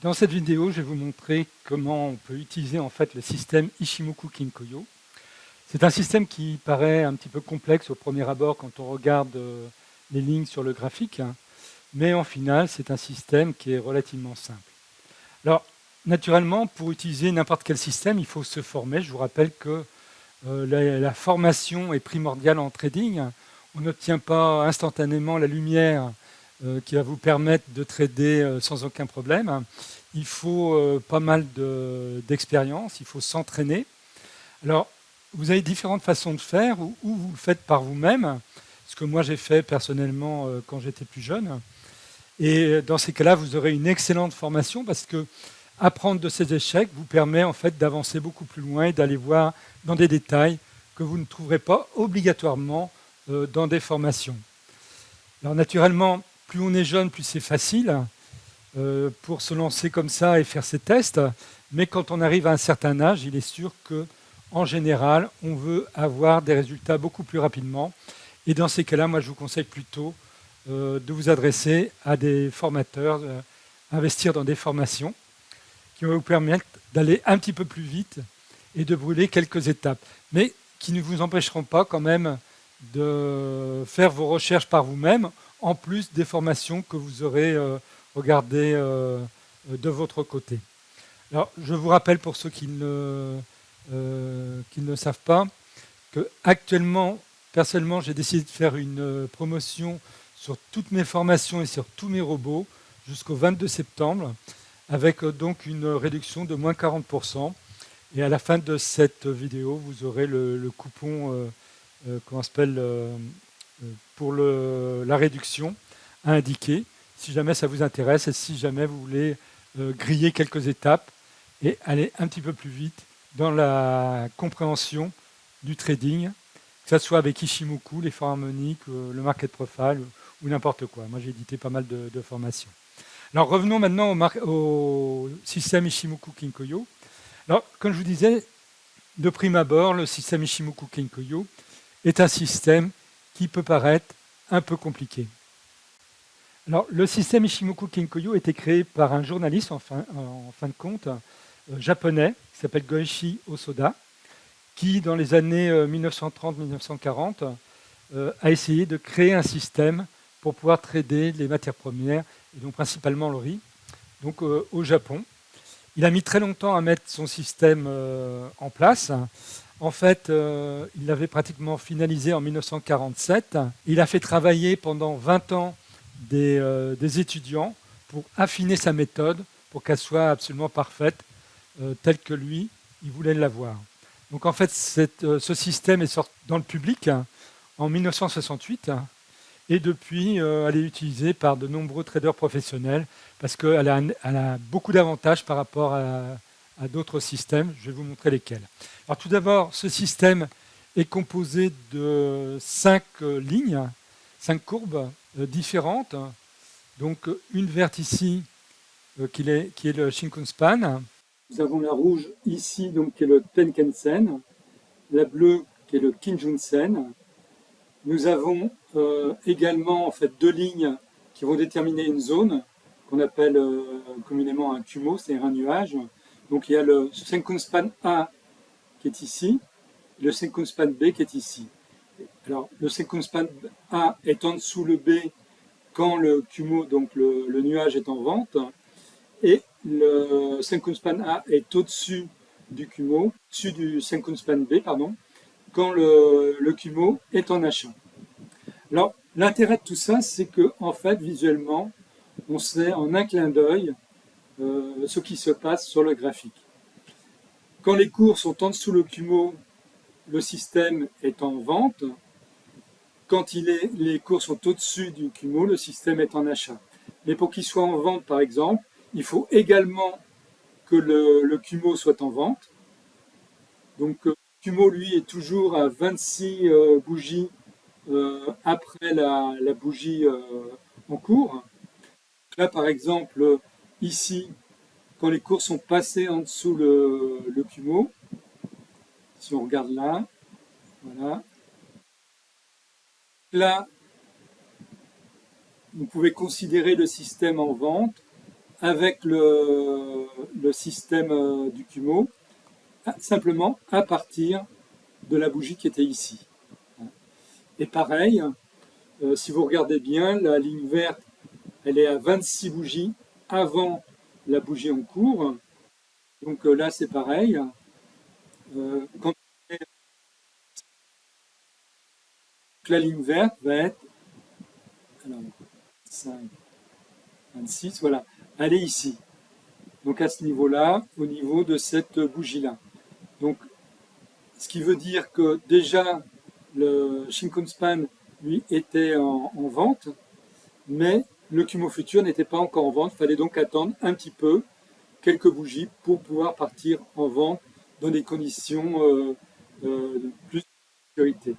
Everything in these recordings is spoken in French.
Dans cette vidéo, je vais vous montrer comment on peut utiliser en fait le système Ichimoku Kinkoyo. C'est un système qui paraît un petit peu complexe au premier abord quand on regarde les lignes sur le graphique, mais en final, c'est un système qui est relativement simple. Alors, naturellement, pour utiliser n'importe quel système, il faut se former. Je vous rappelle que la formation est primordiale en trading. On n'obtient pas instantanément la lumière qui va vous permettre de trader sans aucun problème. Il faut pas mal d'expérience, il faut s'entraîner. Alors, vous avez différentes façons de faire, ou vous le faites par vous-même, ce que moi j'ai fait personnellement quand j'étais plus jeune. Et dans ces cas-là, vous aurez une excellente formation parce que apprendre de ces échecs vous permet en fait d'avancer beaucoup plus loin et d'aller voir dans des détails que vous ne trouverez pas obligatoirement dans des formations. Alors naturellement, plus on est jeune, plus c'est facile pour se lancer comme ça et faire ses tests. Mais quand on arrive à un certain âge, il est sûr que, en général, on veut avoir des résultats beaucoup plus rapidement. Et dans ces cas-là, moi, je vous conseille plutôt de vous adresser à des formateurs, investir dans des formations qui vont vous permettre d'aller un petit peu plus vite et de brûler quelques étapes, mais qui ne vous empêcheront pas quand même de faire vos recherches par vous-même, en plus des formations que vous aurez regardées de votre côté. Alors, je vous rappelle pour ceux qui ne savent pas, que actuellement, personnellement, j'ai décidé de faire une promotion sur toutes mes formations et sur tous mes robots jusqu'au 22 septembre, avec donc une réduction de moins 40%. Et à la fin de cette vidéo, vous aurez le coupon comment s'appelle, pour la réduction à indiquer, si jamais ça vous intéresse et si jamais vous voulez griller quelques étapes et aller un petit peu plus vite dans la compréhension du trading, que ce soit avec Ichimoku, les formes harmoniques, le market profile ou n'importe quoi. Moi, j'ai édité pas mal de formations. Alors, revenons maintenant au système Ichimoku Kinkoyo. Alors, comme je vous disais, de prime abord, le système Ichimoku Kinkoyo est un système qui peut paraître un peu compliqué. Alors, le système Ichimoku Kinkoyo a été créé par un journaliste, en fin de compte, japonais, qui s'appelle Goichi Osoda, qui, dans les années 1930-1940, a essayé de créer un système pour pouvoir trader les matières premières, et donc principalement le riz, donc au Japon. Il a mis très longtemps à mettre son système en place. En fait, il l'avait pratiquement finalisé en 1947. Il a fait travailler pendant 20 ans des étudiants pour affiner sa méthode, pour qu'elle soit absolument parfaite, telle que lui, il voulait l'avoir. Donc en fait, ce système est sorti dans le public en 1968 et depuis, elle est utilisée par de nombreux traders professionnels parce qu'elle a beaucoup d'avantages par rapport à d'autres systèmes. Je vais vous montrer lesquels. Alors tout d'abord, ce système est composé de 5 lignes, 5 courbes différentes. Donc une verte ici qui est le Shinkunspan. Nous avons la rouge ici donc, qui est le Tenken-sen, la bleue qui est le Kijun-sen. Nous avons également en fait 2 lignes qui vont déterminer une zone qu'on appelle communément un kumo, c'est-à-dire un nuage. Donc il y a le Senkunspan A qui est ici, le Senkunspan B qui est ici. Alors le Senkunspan A est en dessous le B quand le kumo, donc le nuage, est en vente, et le Senkunspan A est au-dessus du kumo, au-dessus du Senkunspan B, pardon, quand le kumo est en achat. Alors, l'intérêt de tout ça, c'est que, en fait, visuellement, on sait en un clin d'œil ce qui se passe sur le graphique. Quand les cours sont en dessous le kumo, le système est en vente. Quand les cours sont au-dessus du kumo, le système est en achat. Mais pour qu'il soit en vente, par exemple, il faut également que le kumo soit en vente. Donc, le kumo, lui, est toujours à 26 bougies après la bougie en cours. Là, par exemple, ici, quand les cours sont passés en dessous le kumo, si on regarde là, voilà. Là, vous pouvez considérer le système en vente avec le système du Kumo, simplement à partir de la bougie qui était ici. Et pareil, si vous regardez bien, la ligne verte, elle est à 26 bougies avant la bougie en cours. Donc là, c'est pareil. Quand la ligne verte va être, alors, 5, 26, voilà, elle est ici. Donc à ce niveau-là, au niveau de cette bougie-là. Donc, ce qui veut dire que déjà, le Shinkunspan, lui, était en vente, mais le Kumo Futur n'était pas encore en vente. Il fallait donc attendre un petit peu, quelques bougies, pour pouvoir partir en vente dans des conditions plus de sécurité.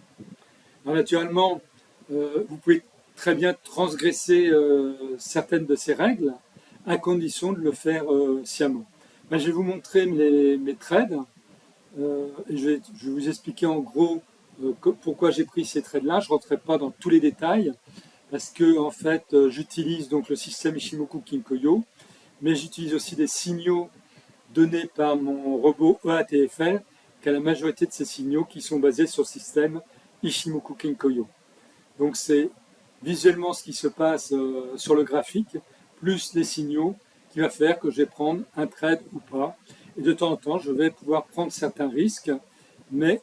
Alors, naturellement, vous pouvez très bien transgresser certaines de ces règles, à condition de le faire sciemment. Ben, je vais vous montrer mes trades. Et je vais vous expliquer en gros pourquoi j'ai pris ces trades-là. Je ne rentrerai pas dans tous les détails, parce que en fait, j'utilise donc le système Ishimoku Kinkoyo, mais j'utilise aussi des signaux donnés par mon robot EATFL, qui a la majorité de ces signaux qui sont basés sur le système Ishimoku Kinkoyo. Donc c'est visuellement ce qui se passe sur le graphique, plus les signaux, qui va faire que je vais prendre un trade ou pas. Et de temps en temps, je vais pouvoir prendre certains risques, mais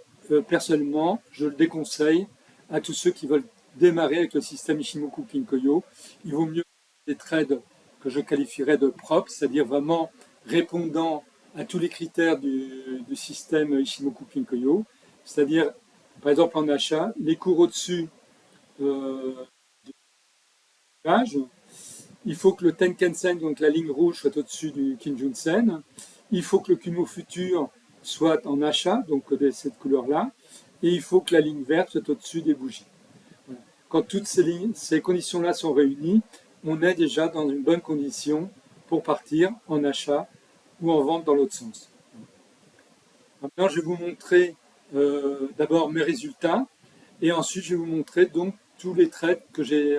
personnellement, je le déconseille à tous ceux qui veulent démarrer avec le système Ishimoku Kinkoyo. Il vaut mieux des trades que je qualifierais de propres, c'est-à-dire vraiment répondant à tous les critères du système Ishimoku Kinkoyo, c'est-à-dire, par exemple en achat, les cours au-dessus du page, il faut que le Tenkan-sen, donc la ligne rouge, soit au-dessus du Kinjun-sen. Il faut que le Kumo Futur soit en achat, donc de cette couleur-là. Et il faut que la ligne verte soit au-dessus des bougies. Voilà. Quand toutes ces conditions-là sont réunies, on est déjà dans une bonne condition pour partir en achat ou en vente dans l'autre sens. Maintenant, je vais vous montrer d'abord mes résultats. Et ensuite, je vais vous montrer donc tous les trades que j'ai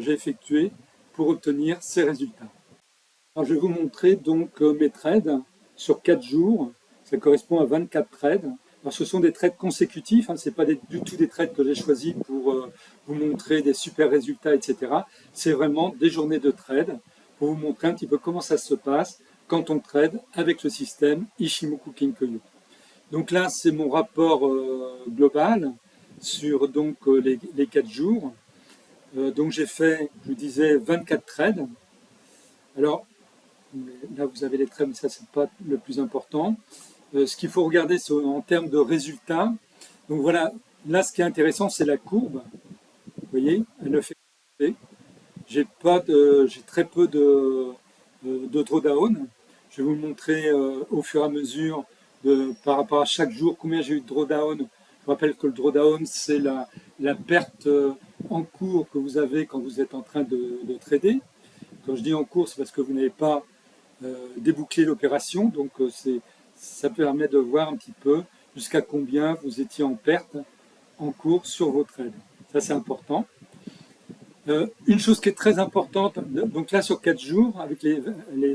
effectués pour obtenir ces résultats. Alors, je vais vous montrer donc mes trades sur 4 jours. Ça correspond à 24 trades. Alors, ce sont des trades consécutifs, hein, ce n'est pas du tout des trades que j'ai choisis pour vous montrer des super résultats, etc. C'est vraiment des journées de trade pour vous montrer un petit peu comment ça se passe quand on trade avec le système Ishimoku Kinkoyo. Donc là, c'est mon rapport global sur donc, les 4 jours. Donc j'ai fait, je vous disais, 24 trades. Alors, là vous avez les trades, mais ça c'est pas le plus important. Ce qu'il faut regarder, c'est en termes de résultats. Donc voilà, là ce qui est intéressant, c'est la courbe. Vous voyez, elle ne fait pas. J'ai très peu de drawdown. Je vais vous le montrer au fur et à mesure par rapport à chaque jour combien j'ai eu de drawdown. Je rappelle que le drawdown, c'est la perte en cours que vous avez quand vous êtes en train de trader. Quand je dis en cours, c'est parce que vous n'avez pas débouclé l'opération. Donc ça permet de voir un petit peu jusqu'à combien vous étiez en perte en cours sur vos trades. Ça, c'est important. Une chose qui est très importante, donc là sur 4 jours, avec les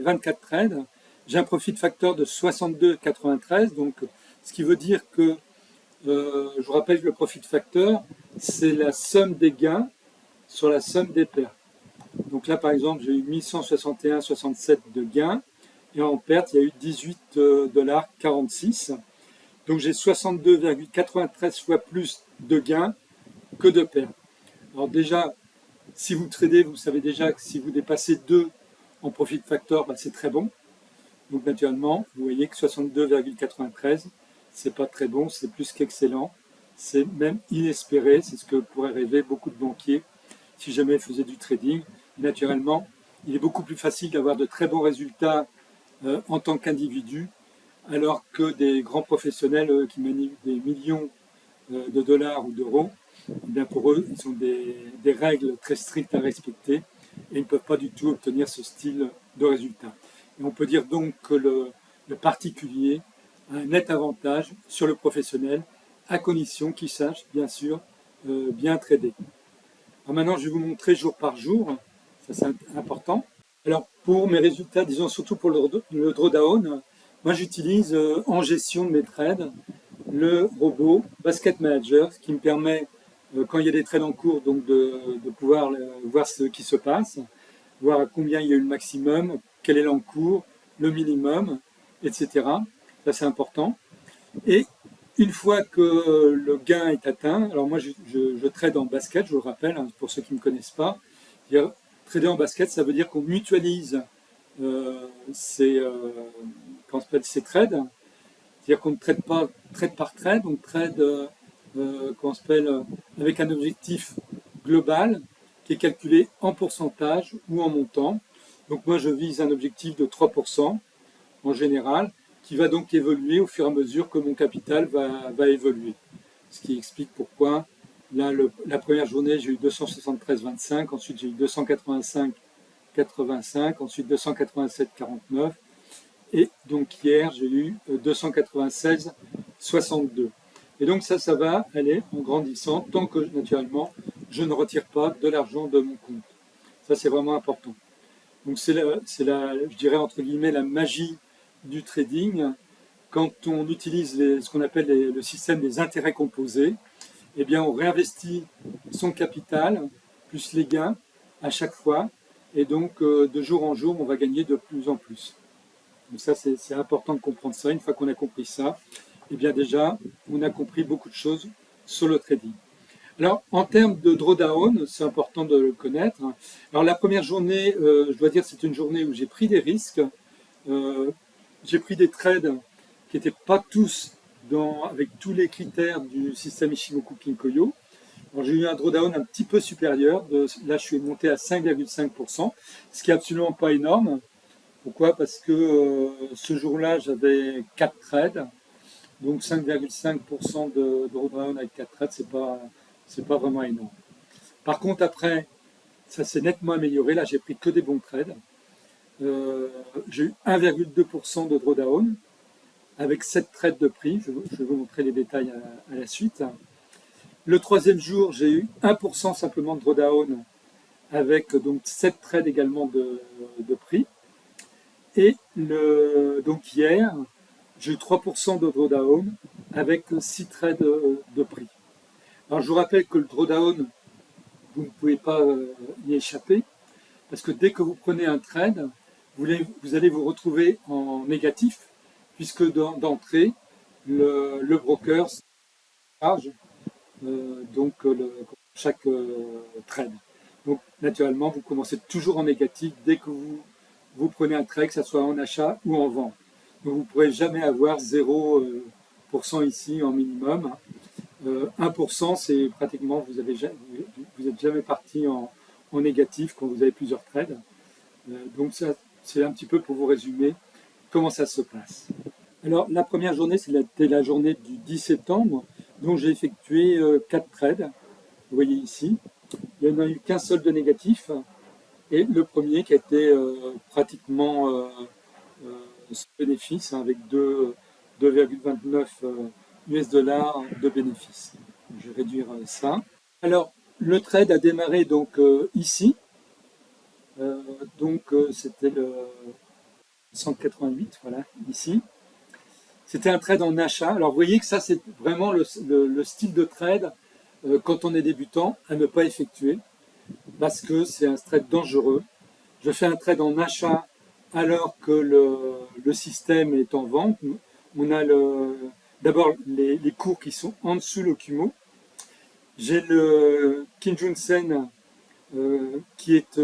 24 trades, j'ai un profit factor de 62,93. Donc, ce qui veut dire que, je vous rappelle que le profit factor, c'est la somme des gains sur la somme des pertes. Donc là, par exemple, j'ai eu 1161,67 de gains, et en perte, il y a eu 18,46 $. Donc j'ai 62,93 fois plus de gains que de pertes. Alors déjà, si vous tradez, vous savez déjà que si vous dépassez 2 en profit factor, c'est très bon. Donc naturellement, vous voyez que 62,93, c'est pas très bon, c'est plus qu'excellent. C'est même inespéré, c'est ce que pourraient rêver beaucoup de banquiers si jamais ils faisaient du trading. Naturellement, il est beaucoup plus facile d'avoir de très bons résultats en tant qu'individu, alors que des grands professionnels qui manipulent des millions de dollars ou d'euros, bien pour eux, ils ont des règles très strictes à respecter et ils ne peuvent pas du tout obtenir ce style de résultat. Et on peut dire donc que le particulier a un net avantage sur le professionnel, à condition qu'il sache, bien sûr, bien trader. Alors maintenant, je vais vous montrer jour par jour, ça c'est important. Alors, Pour mes résultats, disons surtout pour le drawdown, moi j'utilise en gestion de mes trades le robot Basket Manager, ce qui me permet, quand il y a des trades en cours, donc de pouvoir voir ce qui se passe, voir à combien il y a eu le maximum, quel est l'encours, le minimum, etc. Ça c'est important. Et une fois que le gain est atteint, alors moi je trade en basket, je vous le rappelle, hein, pour ceux qui ne me connaissent pas. Trader en basket, ça veut dire qu'on mutualise ces trades. C'est-à-dire qu'on ne trade pas trade par trade, on trade avec un objectif global qui est calculé en pourcentage ou en montant. Donc moi je vise un objectif de 3% en général, qui va donc évoluer au fur et à mesure que mon capital va évoluer. Ce qui explique pourquoi, là, la première journée, j'ai eu 273,25, ensuite j'ai eu 285,85, ensuite 287,49, et donc hier, j'ai eu 296,62. Et donc ça va aller en grandissant, tant que, naturellement, je ne retire pas de l'argent de mon compte. Ça, c'est vraiment important. Donc c'est je dirais, entre guillemets, la magie du trading. Quand on utilise ce qu'on appelle le système des intérêts composés, eh bien on réinvestit son capital plus les gains à chaque fois, et donc de jour en jour on va gagner de plus en plus. Donc ça c'est important de comprendre ça. Une fois qu'on a compris ça, eh bien déjà on a compris beaucoup de choses sur le trading. Alors en termes de drawdown, c'est important de le connaître. Alors la première journée, je dois dire c'est une journée où j'ai pris des risques. J'ai pris des trades qui n'étaient pas tous avec tous les critères du système Ichimoku Kinkoyo. Alors j'ai eu un drawdown un petit peu supérieur. Là, je suis monté à 5,5%, ce qui est absolument pas énorme. Pourquoi? Parce que ce jour-là, j'avais 4 trades. Donc 5,5% de drawdown avec 4 trades, c'est pas vraiment énorme. Par contre, après, ça s'est nettement amélioré. Là, j'ai pris que des bons trades. J'ai eu 1,2% de drawdown avec 7 trades de prix. Je vais vous montrer les détails à la suite. Le troisième jour, j'ai eu 1% simplement de drawdown avec donc 7 trades également de prix. Et donc hier, j'ai eu 3% de drawdown avec 6 trades de prix. Alors je vous rappelle que le drawdown, vous ne pouvez pas y échapper, parce que dès que vous prenez un trade, vous allez vous retrouver en négatif, puisque d'entrée, le broker charge chaque trade. Donc naturellement, vous commencez toujours en négatif dès que vous prenez un trade, que ce soit en achat ou en vente. Donc vous ne pourrez jamais avoir 0% ici en minimum. 1%, c'est pratiquement, vous n'êtes jamais parti en négatif quand vous avez plusieurs trades. Donc ça, c'est un petit peu pour vous résumer comment ça se passe. Alors la première journée, c'était la journée du 10 septembre, dont j'ai effectué 4 trades. Vous voyez ici, il n'y en a eu qu'un seul de négatif, et le premier qui a été pratiquement sans bénéfice, hein, avec 2,29 US dollars de bénéfice. Je vais réduire ça. Alors, le trade a démarré donc ici. C'était le 188, voilà, ici. C'était un trade en achat. Alors, vous voyez que ça, c'est vraiment le style de trade quand on est débutant à ne pas effectuer, parce que c'est un trade dangereux. Je fais un trade en achat alors que le système est en vente. On a d'abord les cours qui sont en dessous le Kumo. J'ai le Kijun Sen qui est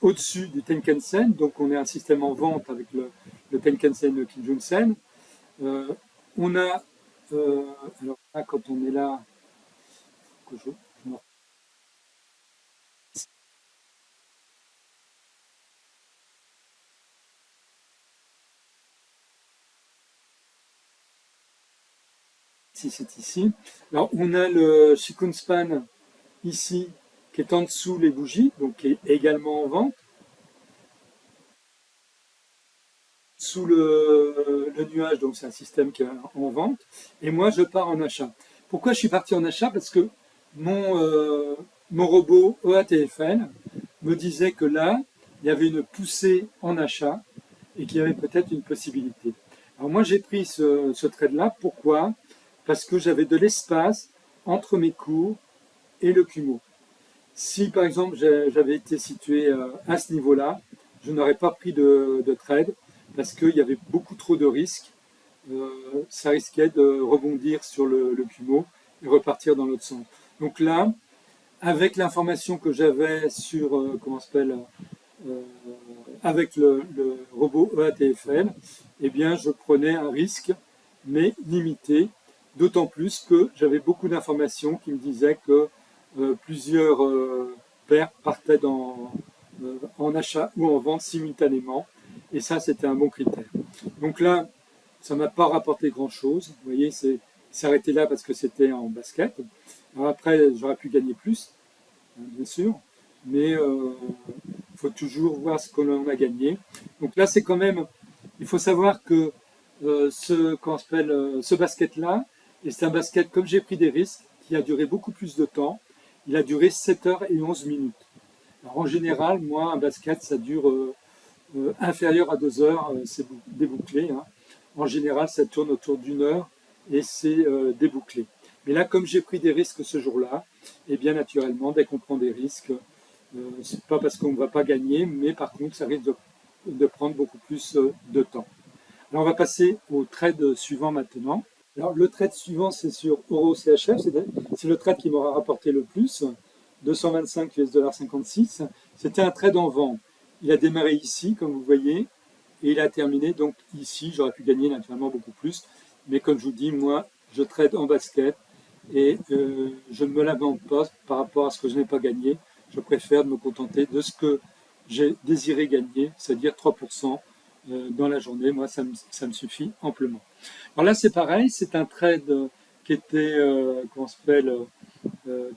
au-dessus du Tenkan Sen. Donc on a un système en vente avec le Tenkan Sen, le Kijun Sen. On a, alors là, quand on est là, que je me si c'est ici. Alors on a le Shikun Span ici qui est en dessous les bougies, donc qui est également en vente. Sous le nuage, donc c'est un système qui est en vente. Et moi je pars en achat. Pourquoi je suis parti en achat? Parce que mon robot EATFL me disait que là, il y avait une poussée en achat et qu'il y avait peut-être une possibilité. Alors moi j'ai pris ce trade-là, pourquoi? Parce que j'avais de l'espace entre mes cours et le Kumo. Si par exemple j'avais été situé à ce niveau-là, je n'aurais pas pris de trade parce qu'il y avait beaucoup trop de risques. Ça risquait de rebondir sur le Kumo et repartir dans l'autre sens. Donc là, avec l'information que j'avais sur, comment s'appelle, euh, avec le robot EATFL, eh bien, je prenais un risque, mais limité, d'autant plus que j'avais beaucoup d'informations qui me disaient que plusieurs paires partaient en achat ou en vente simultanément, et ça, c'était un bon critère. Donc là, ça ne m'a pas rapporté grand-chose. Vous voyez, c'est arrêté là parce que c'était en basket. Alors après, j'aurais pu gagner plus, hein, bien sûr, mais il faut toujours voir ce que l'on a gagné. Donc là, c'est quand même, il faut savoir que ce basket-là, et c'est un basket, comme j'ai pris des risques, qui a duré beaucoup plus de temps. Il a duré 7 heures et 11 minutes. Alors en général, moi, un basket, ça dure inférieur à 2 heures, c'est débouclé, hein. En général, ça tourne autour d'une heure et c'est débouclé. Mais là, comme j'ai pris des risques ce jour-là, et bien naturellement, dès qu'on prend des risques, c'est pas parce qu'on ne va pas gagner, mais par contre, ça risque de prendre beaucoup plus de temps. Alors, on va passer au trade suivant maintenant. Alors, le trade suivant, c'est sur Euro CHF, c'est le trade qui m'aura rapporté le plus, 225 $56. C'était un trade en vente. Il a démarré ici, comme vous voyez, et il a terminé donc ici. J'aurais pu gagner naturellement beaucoup plus, mais comme je vous dis, moi, je trade en basket et je ne me lamente pas par rapport à ce que je n'ai pas gagné. Je préfère me contenter de ce que j'ai désiré gagner, c'est-à-dire 3% dans la journée. Moi, ça me suffit amplement. Alors là, c'est pareil, c'est un trade qui était, comment s'appelle,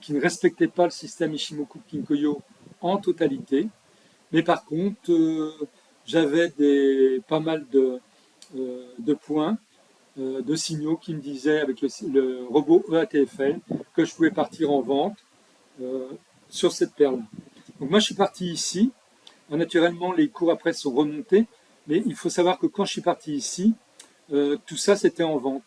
qui ne respectait pas le système Ishimoku Kinkoyo en totalité. Mais par contre, j'avais pas mal de points, de signaux qui me disaient avec le robot EATFL que je pouvais partir en vente sur cette paire-là. Donc moi, je suis parti ici. Naturellement, les cours après sont remontés, mais il faut savoir que quand je suis parti ici, tout ça, c'était en vente.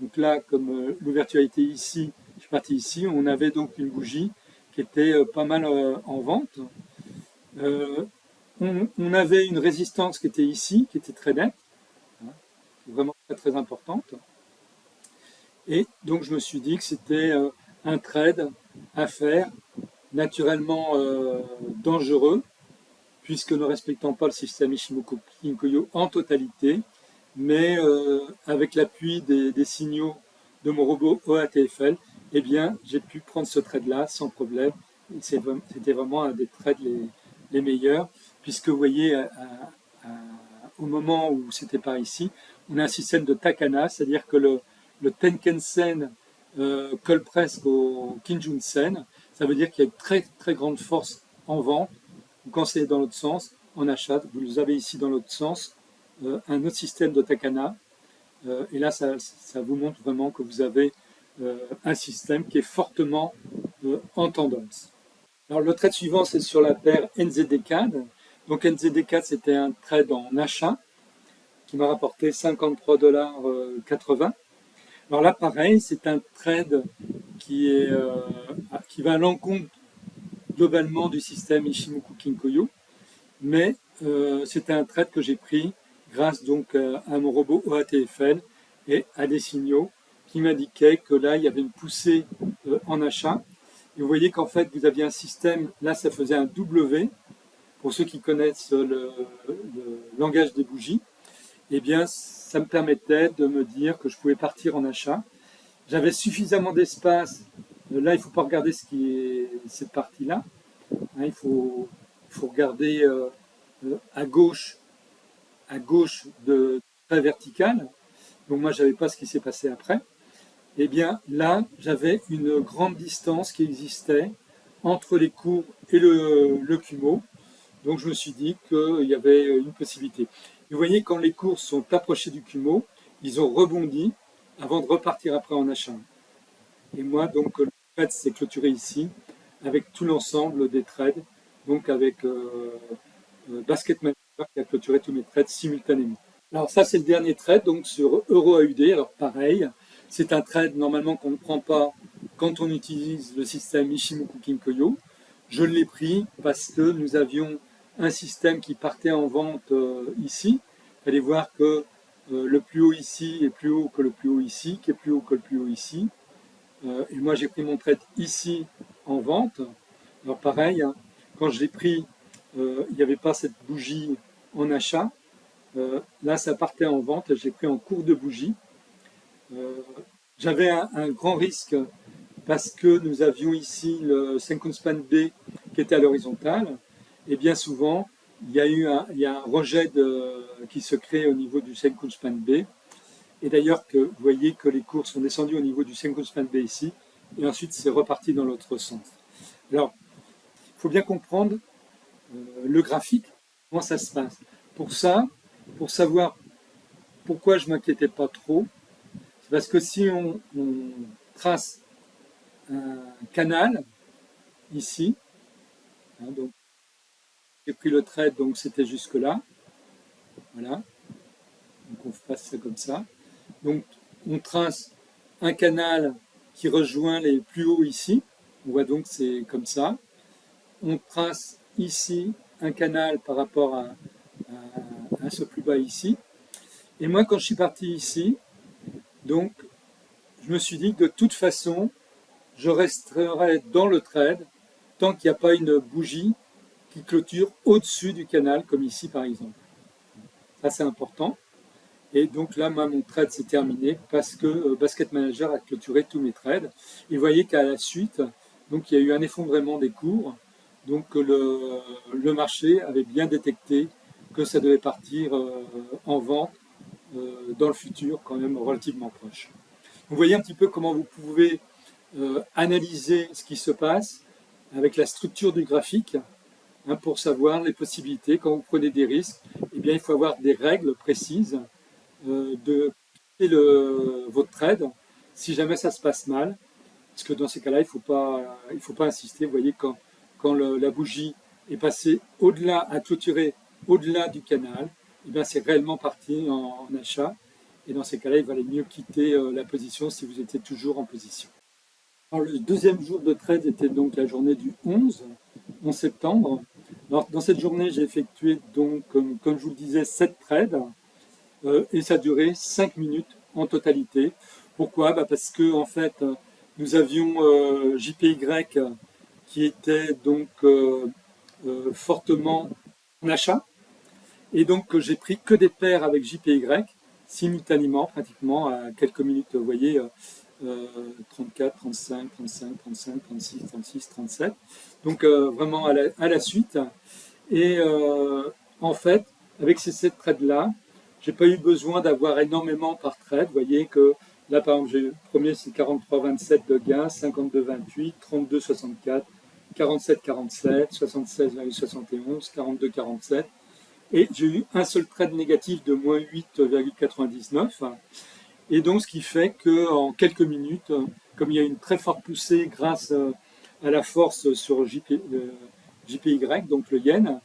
Donc là, comme l'ouverture était ici, je suis parti ici, on avait donc une bougie qui était pas mal en vente. On avait une résistance qui était ici, qui était très nette, hein, vraiment très très importante. Et donc je me suis dit que c'était un trade à faire, naturellement dangereux, puisque ne respectant pas le système Ishimoku Kinkoyo en totalité, mais avec l'appui des signaux de mon robot OATFL, eh bien, j'ai pu prendre ce trade-là sans problème. C'était vraiment un des trades les meilleurs, puisque vous voyez, au moment où c'était par ici, on a un système de Takana, c'est-à-dire que le Tenken-sen colle presque au Kijun-sen. Ça veut dire qu'il y a une très très grande force en vente. Quand c'est dans l'autre sens, en achat, vous avez ici dans l'autre sens un autre système de Takana. Et là, ça vous montre vraiment que vous avez un système qui est fortement en tendance. Alors le trade suivant, c'est sur la paire NZD-CAD. Donc NZD-CAD, c'était un trade en achat qui m'a rapporté 53,80 $. Alors là, pareil, c'est un trade qui va à l'encontre globalement du système Ishimoku Kinkoyo, mais c'était un trade que j'ai pris grâce donc à mon robot OATFL et à des signaux qui m'indiquaient que là, il y avait une poussée en achat. Et vous voyez qu'en fait, vous aviez un système, là, ça faisait un W, pour ceux qui connaissent le langage des bougies. Eh bien, ça me permettait de me dire que je pouvais partir en achat. J'avais suffisamment d'espace. Là, il ne faut pas regarder ce qui est cette partie-là. Hein, il faut regarder à gauche de très vertical. Donc moi, je n'avais pas ce qui s'est passé après. Eh bien, là, j'avais une grande distance qui existait entre les cours et le Kumo. Donc je me suis dit qu'il y avait une possibilité. Et vous voyez, quand les cours sont approchés du Kumo, ils ont rebondi avant de repartir après en achat. Et moi, donc, le trade s'est clôturé ici avec tout l'ensemble des trades, donc avec Basket Manager qui a clôturé tous mes trades simultanément. Alors ça, c'est le dernier trade, donc sur EuroAUD. Alors pareil, c'est un trade normalement qu'on ne prend pas quand on utilise le système Ichimoku Kinkoyo. Je l'ai pris parce que nous avions un système qui partait en vente ici. Vous allez voir que le plus haut ici est plus haut que le plus haut ici, qui est plus haut que le plus haut ici. Et moi, j'ai pris mon trade ici en vente. Alors pareil, hein, quand je l'ai pris, il n'y avait pas cette bougie en achat. Là, ça partait en vente. J'ai pris en cours de bougie. J'avais un grand risque parce que nous avions ici le Senkou Span B qui était à l'horizontale. Et bien souvent, il y a un rejet qui se crée au niveau du Senkou Span B. Et d'ailleurs, vous voyez que les cours sont descendus au niveau du Senkou Span B ici. Et ensuite, c'est reparti dans l'autre sens. Alors, il faut bien comprendre le graphique, comment ça se passe. Pour ça, pour savoir pourquoi je ne m'inquiétais pas trop, c'est parce que si on trace un canal ici, hein, donc j'ai pris le trade, donc c'était jusque là, voilà, donc on fasse ça comme ça. Donc on trace un canal qui rejoint les plus hauts ici, on voit donc c'est comme ça. On trace ici un canal par rapport à ce plus bas ici. Et moi, quand je suis parti ici, donc, je me suis dit que de toute façon, je resterai dans le trade tant qu'il n'y a pas une bougie qui clôture au-dessus du canal, comme ici par exemple. Ça, c'est important. Et donc là, moi, mon trade s'est terminé parce que Basket Manager a clôturé tous mes trades. Et vous voyez qu'à la suite, donc, il y a eu un effondrement des cours. Donc le marché avait bien détecté que ça devait partir en vente dans le futur, quand même relativement proche. Vous voyez un petit peu comment vous pouvez analyser ce qui se passe avec la structure du graphique, hein, pour savoir les possibilités. Quand vous prenez des risques, eh bien, il faut avoir des règles précises de votre trade si jamais ça se passe mal. Parce que dans ces cas-là, il ne faut pas insister. Vous voyez, quand la bougie est passée au-delà, à clôturer au-delà du canal, eh bien, c'est réellement parti en achat. Et dans ces cas-là, il valait mieux quitter la position si vous étiez toujours en position. Alors, le deuxième jour de trade était donc la journée du 11 septembre. Alors, dans cette journée, j'ai effectué donc, comme je vous le disais, 7 trades et ça a duré 5 minutes en totalité. Pourquoi? Parce que en fait, nous avions JPY qui était donc fortement en achat. Et donc, j'ai pris que des paires avec JPY simultanément, pratiquement à quelques minutes, vous voyez, 34, 35, 35, 35, 36, 36, 37. Donc, vraiment à la suite. Et en fait, avec ces 7 trades-là, j'ai pas eu besoin d'avoir énormément par trade. Vous voyez que là, par exemple, le premier, c'est 43,27 de gain, 52,28, 32,64, 47,47, 76,71, 42,47. Et j'ai eu un seul trade négatif de moins 8,99. Et donc, ce qui fait qu'en quelques minutes, comme il y a une très forte poussée grâce à la force sur JPY, donc le yen,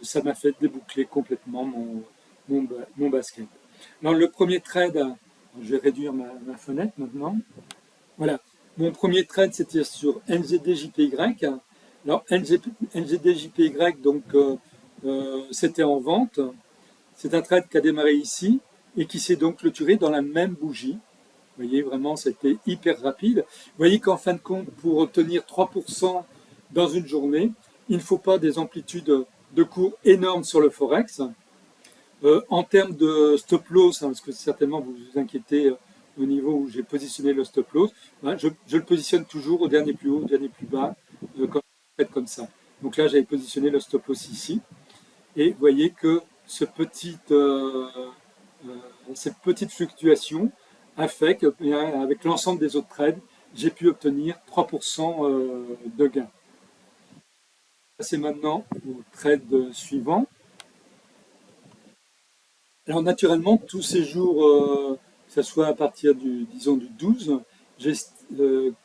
ça m'a fait déboucler complètement mon basket. Alors, le premier trade, je vais réduire ma fenêtre maintenant. Voilà. Mon premier trade, c'était sur NZD-JPY. Alors, NZD-JPY, donc, c'était en vente. C'est un trade qui a démarré ici et qui s'est donc clôturé dans la même bougie. Vous voyez, vraiment, c'était hyper rapide. Vous voyez qu'en fin de compte, pour obtenir 3% dans une journée, il ne faut pas des amplitudes de cours énormes sur le Forex. En termes de stop loss, hein, parce que certainement vous vous inquiétez au niveau où j'ai positionné le stop loss, hein, je le positionne toujours au dernier plus haut, au dernier plus bas, comme ça. Donc là, j'avais positionné le stop loss ici. Et vous voyez que cette petite fluctuation a fait qu'avec l'ensemble des autres trades, j'ai pu obtenir 3% de gain. C'est maintenant au trade suivant. Alors naturellement, tous ces jours, que ce soit à partir disons du 12, j'ai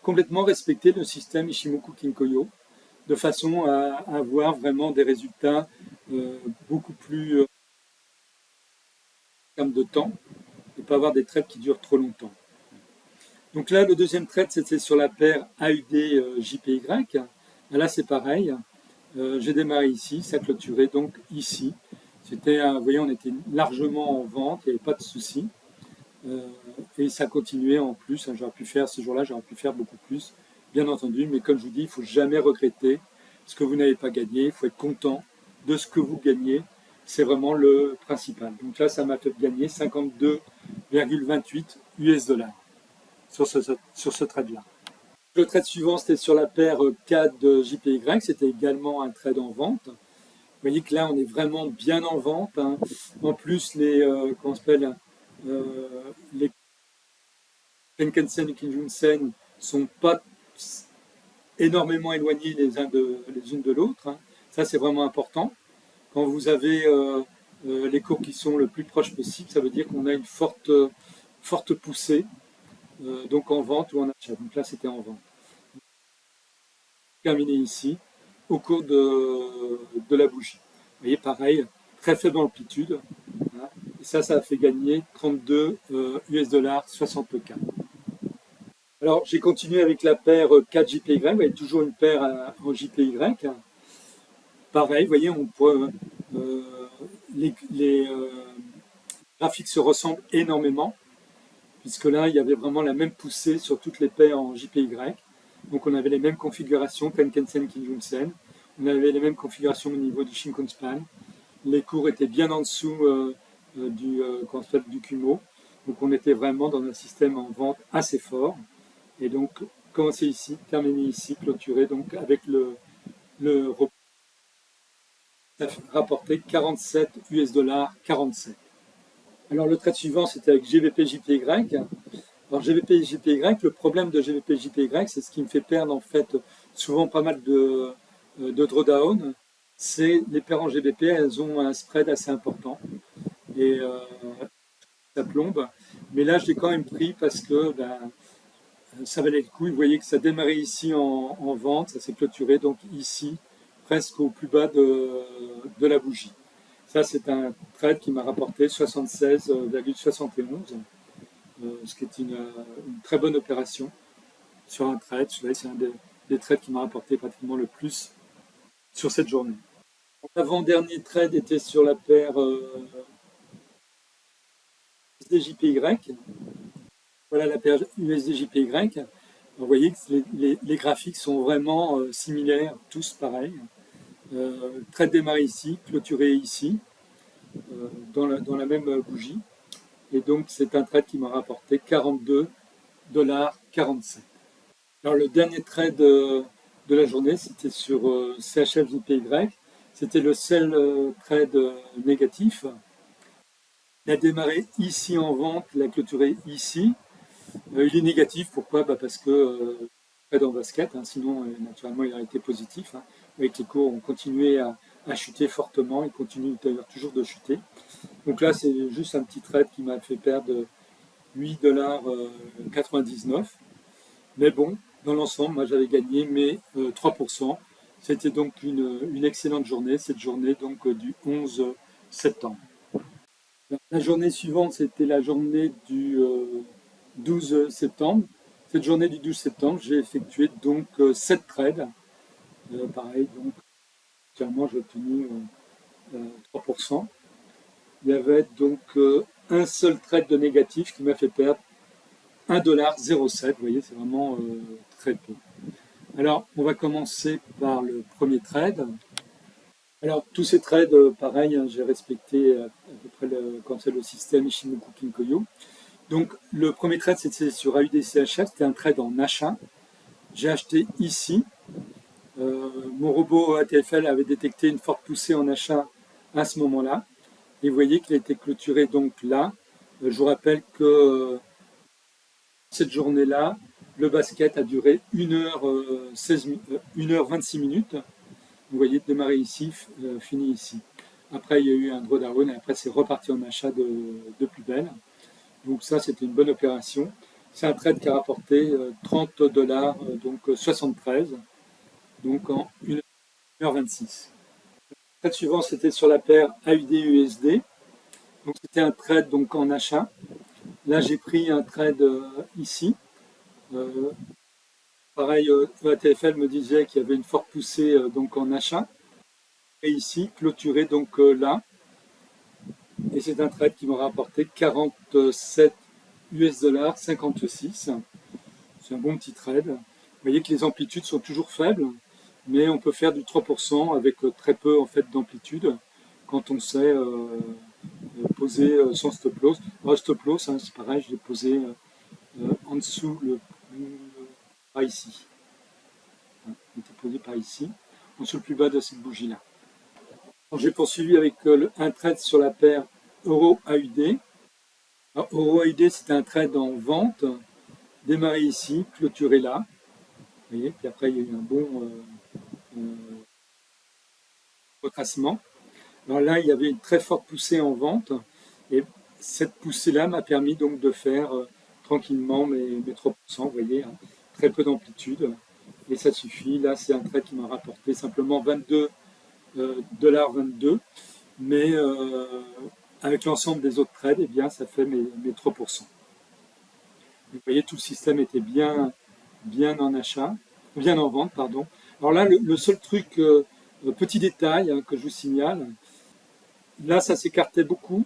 complètement respecté le système Ichimoku Kinkoyo. de façon à avoir vraiment des résultats beaucoup plus en termes de temps et pas avoir des trades qui durent trop longtemps. Donc là, le deuxième trade, c'était sur la paire AUD-JPY. Là, c'est pareil. J'ai démarré ici, ça clôturait donc ici. C'était, vous voyez, on était largement en vente, il n'y avait pas de souci. Et ça continuait en plus. J'aurais pu faire ce jour-là, j'aurais pu faire beaucoup plus, bien entendu. Mais comme je vous dis, il ne faut jamais regretter ce que vous n'avez pas gagné. Il faut être content de ce que vous gagnez. C'est vraiment le principal. Donc là, ça m'a fait gagner 52,28 US$ sur ce trade-là. Le trade suivant, c'était sur la paire CAD de JPY. C'était également un trade en vente. Vous voyez que là, on est vraiment bien en vente. En plus, les, comment on s'appelle, les Tenkan-sen et Kijun-sen ne sont pas énormément éloignés les unes de l'autre. Ça, c'est vraiment important. Quand vous avez les cours qui sont le plus proches possible, ça veut dire qu'on a une forte poussée, donc en vente ou en achat. Donc là, c'était en vente. Terminé ici, au cours de la bougie. Vous voyez, pareil, très faible amplitude. Hein, et ça a fait gagner 32 US$ 64. Alors, j'ai continué avec la paire 4 JPY. Vous voyez, toujours une paire en JPY. Pareil, vous voyez, on peut, les graphiques se ressemblent énormément, puisque là, il y avait vraiment la même poussée sur toutes les paires en JPY. Donc, on avait les mêmes configurations, Tenkan-sen, Kijun-sen. On avait les mêmes configurations au niveau du Shinko-span. Les cours étaient bien en dessous du Kumo. Donc, on était vraiment dans un système en vente assez fort. Et donc, commencer ici, terminer ici, clôturer donc avec le ça rapporté 47 US$ 47. Alors le trade suivant, c'était avec GBP-JPY. Alors GBP-JPY, le problème de GBP-JPY, c'est ce qui me fait perdre en fait souvent pas mal de drawdown, c'est les paires en GBP, elles ont un spread assez important et ça plombe. Mais là, je l'ai quand même pris parce que ça valait le coup. Vous voyez que ça démarrait ici en vente, ça s'est clôturé donc ici, presque au plus bas de la bougie. Ça, c'est un trade qui m'a rapporté 76,71, ce qui est une très bonne opération sur un trade. C'est un des trades qui m'a rapporté pratiquement le plus sur cette journée. L'avant-dernier trade était sur la paire USD-JPY. Voilà la paire USD-JPY. Vous voyez que les graphiques sont vraiment similaires, tous pareils. Trade démarré ici, clôturé ici, dans la même bougie. Et donc, c'est un trade qui m'a rapporté 42,47 $. Alors, le dernier trade de la journée, c'était sur CHF-JPY. C'était le seul trade négatif. Il a démarré ici en vente, il a clôturé ici. Il est négatif, pourquoi? Parce que trade en basket, sinon, naturellement, il aurait été positif. Avec les cours, on continuait à chuter fortement, il continue d'ailleurs toujours de chuter. Donc là, c'est juste un petit trade qui m'a fait perdre 8,99 $. Mais bon, dans l'ensemble, moi j'avais gagné mes 3%. C'était donc une excellente journée, cette journée donc du 11 septembre. La journée suivante, c'était la journée du 12 septembre. Cette journée du 12 septembre, j'ai effectué donc 7 trades. Pareil, donc clairement j'ai obtenu 3%. Il y avait donc un seul trade de négatif qui m'a fait perdre 1,07 $. Vous voyez, c'est vraiment très peu. Alors, on va commencer par le premier trade. Alors, tous ces trades, pareil, j'ai respecté à peu près le système Ichimoku Kinkoyo. Donc, le premier trade, c'était sur AUD-CHF, c'était un trade en achat. J'ai acheté ici. Mon robot ATFL avait détecté une forte poussée en achat à ce moment-là. Et vous voyez qu'il a été clôturé donc là. Je vous rappelle que cette journée-là, le basket a duré 1h26 minutes. Vous voyez, démarrer ici, fini ici. Après, il y a eu un drawdown et après, c'est reparti en achat de plus belle. Donc ça, c'était une bonne opération. C'est un trade qui a rapporté 30 $, donc 73. donc en 1h26. Le trade suivant, c'était sur la paire AUD-USD. Donc c'était un trade donc en achat. Là, j'ai pris un trade ici. Euh, Pareil, ATFL me disait qu'il y avait une forte poussée donc en achat. Et ici, clôturé donc là. Et c'est un trade qui m'aura rapporté 47 US dollars 56. C'est un bon petit trade. Vous voyez que les amplitudes sont toujours faibles, mais on peut faire du 3% avec très peu en fait d'amplitude quand on sait poser son stop loss. Alors, stop loss, hein, c'est pareil, je l'ai posé en dessous par ici. Hein, il était posé par ici, en dessous le plus bas de cette bougie-là. J'ai poursuivi avec un trade sur la paire Euro-AUD. Euro-AUD, c'était un trade en vente, démarré ici, clôturé là. Vous voyez, puis après, il y a eu un bon retracement. Alors là, il y avait une très forte poussée en vente, et cette poussée-là m'a permis donc de faire tranquillement mes 3%, vous voyez, hein, très peu d'amplitude, et ça suffit. Là, c'est un trade qui m'a rapporté simplement 22 $22, mais avec l'ensemble des autres trades, eh bien, ça fait mes 3%. Vous voyez, tout le système était bien en achat, bien en vente, pardon. Alors là, le seul truc, petit détail hein, que je vous signale, là, ça s'écartait beaucoup.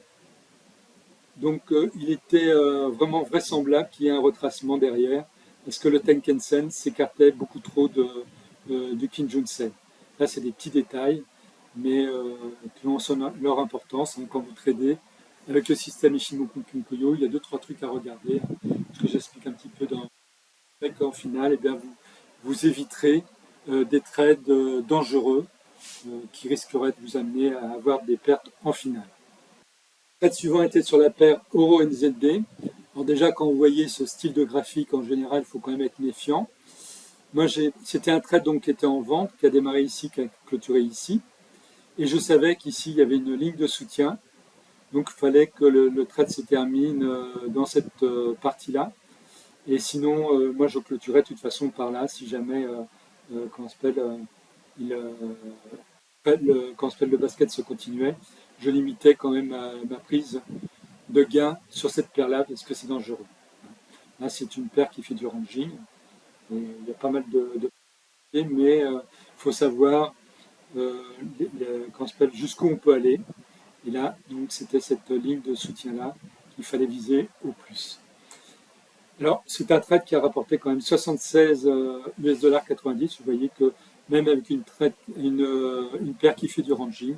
Donc, il était vraiment vraisemblable qu'il y ait un retracement derrière, parce que le Tenkan Sen s'écartait beaucoup trop du Kijun Sen. Là, c'est des petits détails, mais qui ont leur importance hein, quand vous tradez. Avec le système Ichimoku Kinkoyo, il y a 2-3 trucs à regarder, hein, ce que j'explique un petit peu dans qu'en final, eh bien, vous éviterez des trades dangereux qui risqueraient de vous amener à avoir des pertes en finale. Le trade suivant était sur la paire Euro-NZD. Alors déjà, quand vous voyez ce style de graphique, en général, il faut quand même être méfiant. Moi, c'était un trade donc, qui était en vente, qui a démarré ici, qui a clôturé ici. Et je savais qu'ici, il y avait une ligne de soutien. Donc, il fallait que le trade se termine dans cette partie-là. Et sinon, moi, je clôturais de toute façon par là, si jamais, comment s'appelle, le basket se continuait, je limitais quand même ma prise de gain sur cette paire-là, parce que c'est dangereux. Là, c'est une paire qui fait du ranging. Et il y a pas mal de mais il faut savoir jusqu'où on peut aller. Et là, donc, c'était cette ligne de soutien-là qu'il fallait viser au plus. Alors, c'est un trade qui a rapporté quand même 76 US dollars 90. Vous voyez que même avec une paire qui fait du ranging,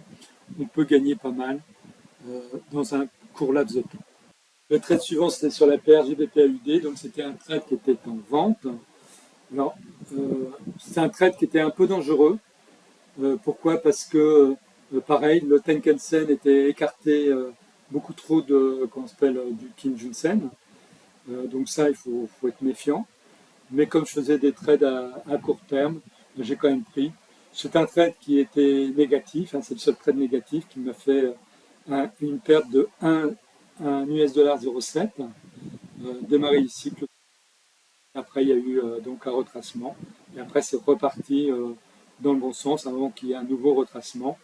on peut gagner pas mal dans un court laps de temps. Le trade suivant, c'était sur la paire GBP-AUD, donc c'était un trade qui était en vente. Alors, c'est un trade qui était un peu dangereux. Pourquoi? Parce que, pareil, le Tenkan Sen était écarté beaucoup trop du Kijun Sen. Donc ça, il faut être méfiant. Mais comme je faisais des trades à court terme, j'ai quand même pris. C'est un trade qui était négatif, hein, c'est le seul trade négatif qui m'a fait une perte de 1 US dollar 0,7. Démarré ici, après il y a eu donc un retracement. Et après c'est reparti dans le bon sens avant qu'il y ait un nouveau retracement.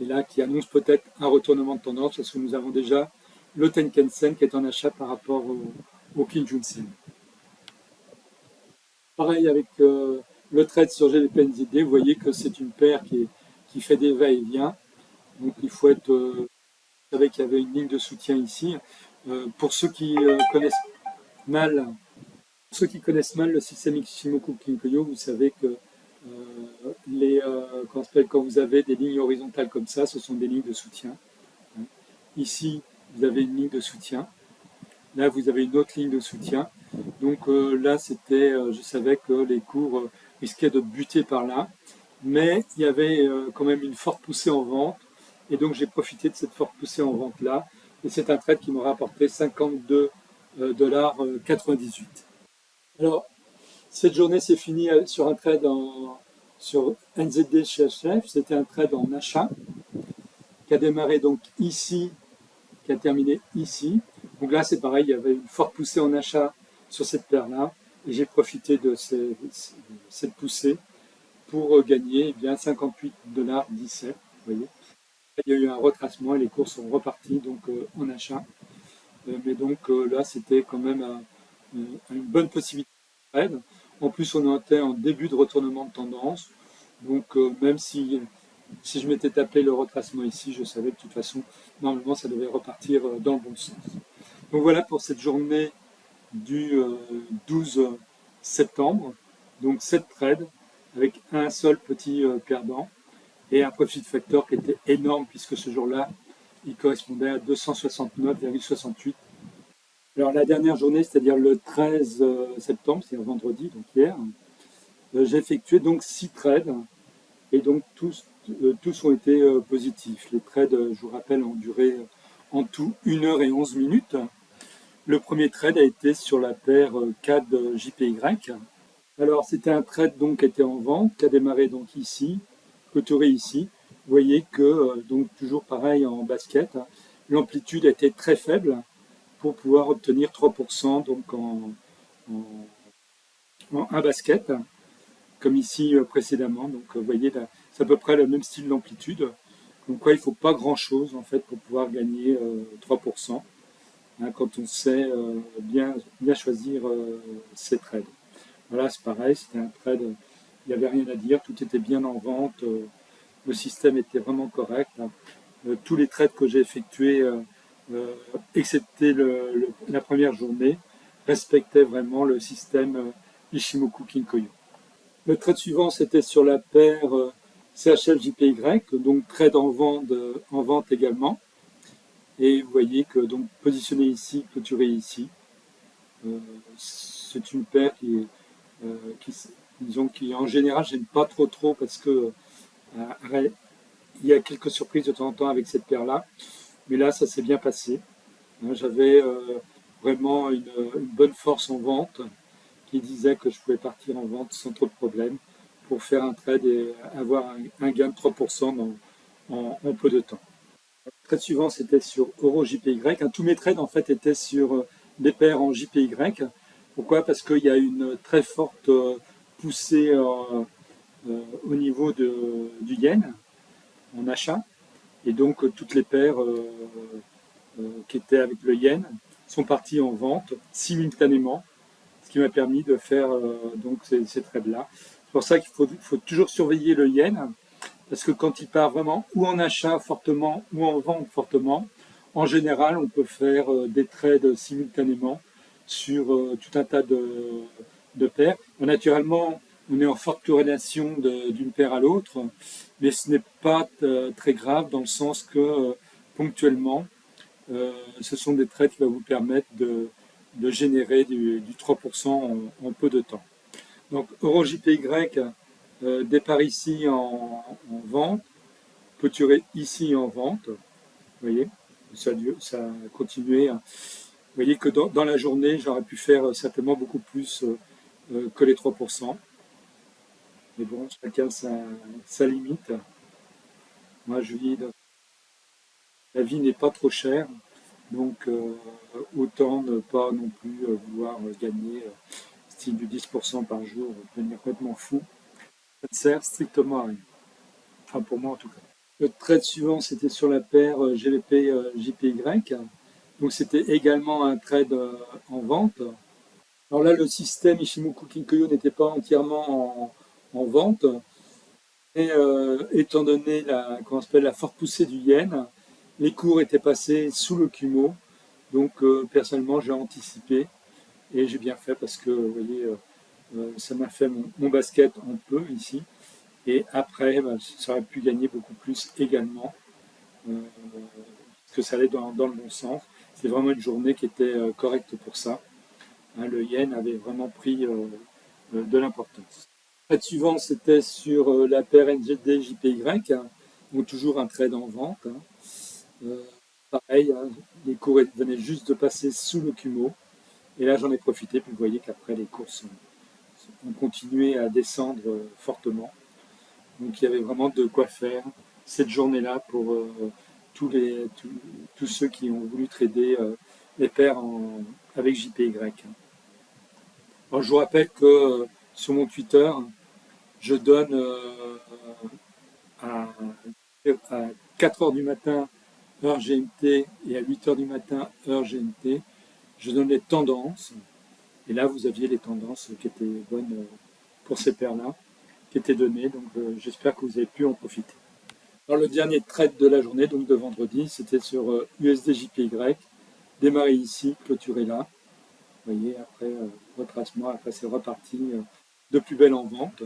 Et là qui annonce peut-être un retournement de tendance parce que nous avons déjà le Tenkan Sen qui est en achat par rapport au Kijun Sen. Pareil avec le trade sur GBP-NZD, vous voyez que c'est une paire qui fait des va-et-vient. Donc il faut être... vous savez qu'il y avait une ligne de soutien ici. Pour ceux qui connaissent mal le système Ichimoku Kinkoyo, vous savez que quand vous avez des lignes horizontales comme ça, ce sont des lignes de soutien. Ici, vous avez une ligne de soutien. Là, vous avez une autre ligne de soutien. Donc là, je savais que les cours risquaient de buter par là. Mais il y avait quand même une forte poussée en vente. Et donc, j'ai profité de cette forte poussée en vente-là. Et c'est un trade qui m'aura rapporté 52 dollars 98. Alors, cette journée s'est finie sur un trade sur NZD chez HF. C'était un trade en achat qui a démarré donc ici, qui a terminé ici. Donc là, c'est pareil, il y avait une forte poussée en achat sur cette paire-là. Et j'ai profité de cette poussée pour gagner eh bien 58,17 $. Vous voyez, il y a eu un retracement et les cours sont repartis donc en achat. Mais donc là, c'était quand même une bonne possibilité de trade. En plus, on était en début de retournement de tendance. Donc même si je m'étais tapé le retracement ici, je savais que de toute façon, normalement, ça devait repartir dans le bon sens. Donc voilà pour cette journée du 12 septembre. Donc 7 trades avec un seul petit perdant et un profit factor qui était énorme puisque ce jour-là, il correspondait à 269,68. Alors la dernière journée, c'est-à-dire le 13 septembre, c'est-à-dire vendredi, donc hier, j'ai effectué donc 6 trades et donc tous ont été positifs. Les trades, je vous rappelle, ont duré en tout 1 h et 11 minutes. Le premier trade a été sur la paire CAD JPY. Alors c'était un trade donc qui était en vente, qui a démarré donc ici, clôturé ici. Vous voyez que donc toujours pareil en basket, hein, l'amplitude a été très faible pour pouvoir obtenir 3% donc en un basket, comme ici précédemment. Donc vous voyez, c'est à peu près le même style d'amplitude. Donc quoi, il ne faut pas grand-chose en fait pour pouvoir gagner 3%, hein, quand on sait bien choisir ses trades. Voilà, c'est pareil, c'était un trade, il n'y avait rien à dire, tout était bien en vente, le système était vraiment correct, hein. Tous les trades que j'ai effectués, excepté la première journée, respectaient vraiment le système Ishimoku Kinkoyo. Le trade suivant, c'était sur la paire CHF-JPY, donc trade en vente également. Et vous voyez que donc positionné ici, clôturé ici, c'est une paire disons, qui en général j'aime pas trop parce que il y a quelques surprises de temps en temps avec cette paire-là. Mais là, ça s'est bien passé. J'avais vraiment une bonne force en vente qui disait que je pouvais partir en vente sans trop de problèmes pour faire un trade et avoir un gain de 3% en peu de temps. Le trade suivant, c'était sur Euro JPY. Tous mes trades, en fait, étaient sur des paires en JPY. Pourquoi? Parce qu'il y a une très forte poussée au niveau du yen en achat. Et donc, toutes les paires qui étaient avec le yen sont parties en vente simultanément, ce qui m'a permis de faire donc ces trades-là. C'est pour ça qu'il faut toujours surveiller le yen, parce que quand il part vraiment ou en achat fortement ou en vente fortement, en général, on peut faire des trades simultanément sur tout un tas de paires. Naturellement, on est en forte corrélation d'une paire à l'autre, mais ce n'est pas très grave dans le sens que ponctuellement, ce sont des trades qui vont vous permettre de générer du 3% en peu de temps. Donc EuroJPY, départ ici en vente, clôturé ici en vente. Vous voyez, ça a continué. Vous voyez que dans la journée, j'aurais pu faire certainement beaucoup plus que les 3%. Mais bon, chacun sa limite. Moi, je dis, la vie n'est pas trop chère. Donc autant ne pas non plus vouloir gagner style du 10% par jour, devenir complètement fou. Ça ne sert strictement à rien. Enfin pour moi en tout cas. Le trade suivant, c'était sur la paire GBP-JPY. Donc c'était également un trade en vente. Alors là, le système Ishimoku Kinkoyo n'était pas entièrement en vente. Et étant donné la forte poussée du yen, les cours étaient passés sous le Kumo. Donc personnellement, j'ai anticipé et j'ai bien fait parce que, vous voyez, ça m'a fait mon basket en peu ici. Et après, ça aurait pu gagner beaucoup plus également, parce que ça allait dans le bon sens. C'est vraiment une journée qui était correcte pour ça. Hein, le yen avait vraiment pris de l'importance. Le trade suivant, c'était sur la paire NZD-JPY, hein, donc toujours un trade en vente. Hein. Pareil, hein, les cours venaient juste de passer sous le Kumo. Et là, j'en ai profité. Puis vous voyez qu'après, les cours ont continué à descendre fortement. Donc, il y avait vraiment de quoi faire cette journée-là pour tous ceux qui ont voulu trader les paires avec JPY. Alors, je vous rappelle que sur mon Twitter, Je donne à, à 4 heures du matin, heure GMT, et à 8 heures du matin, heure GMT, je donne les tendances. Et là, vous aviez les tendances qui étaient bonnes pour ces paires-là, qui étaient données. Donc, j'espère que vous avez pu en profiter. Alors, le dernier trade de la journée, donc de vendredi, c'était sur USD-JPY. Démarrer ici, clôturer là. Vous voyez, après retracement, après c'est reparti de plus belle en vente.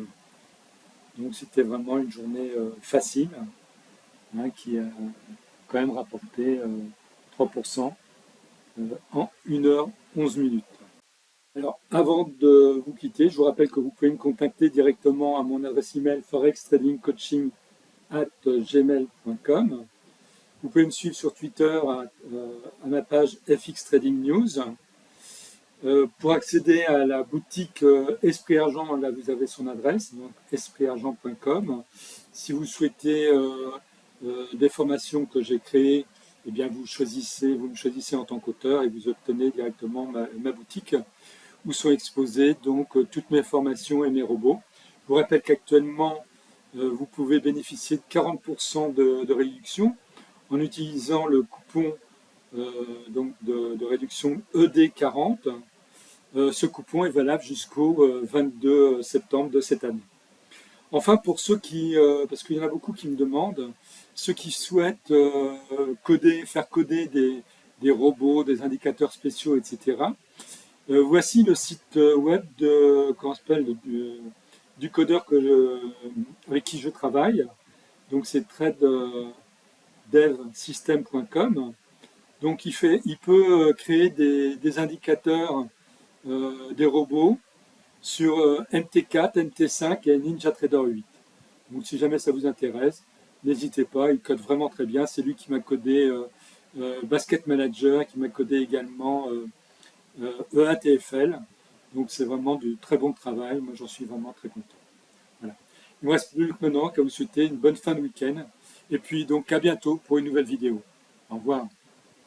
Donc, c'était vraiment une journée facile, hein, qui a quand même rapporté 3% en 1 heure 11 minutes. Alors, avant de vous quitter, je vous rappelle que vous pouvez me contacter directement à mon adresse email forextradingcoaching@gmail.com. Vous pouvez me suivre sur Twitter à ma page FX Trading News. Pour accéder à la boutique Esprit Argent, là vous avez son adresse, donc espritargent.com. Si vous souhaitez des formations que j'ai créées, eh bien vous me choisissez en tant qu'auteur et vous obtenez directement ma boutique où sont exposées donc toutes mes formations et mes robots. Je vous rappelle qu'actuellement vous pouvez bénéficier de 40% de réduction en utilisant le coupon donc de réduction ED40. Ce coupon est valable jusqu'au 22 septembre de cette année. Enfin, pour ceux qui, parce qu'il y en a beaucoup qui me demandent, ceux qui souhaitent faire coder des robots, des indicateurs spéciaux, etc. Voici le site web du codeur avec qui je travaille. Donc c'est traddevsystem.com. Donc il peut créer des indicateurs, des robots sur MT4, MT5 et NinjaTrader 8. Donc si jamais ça vous intéresse, n'hésitez pas, il code vraiment très bien. C'est lui qui m'a codé Basket Manager, qui m'a codé également EATFL. Donc c'est vraiment du très bon travail. Moi j'en suis vraiment très content. Voilà. Il ne me reste plus que maintenant qu'à vous souhaiter une bonne fin de week-end. Et puis donc à bientôt pour une nouvelle vidéo. Au revoir.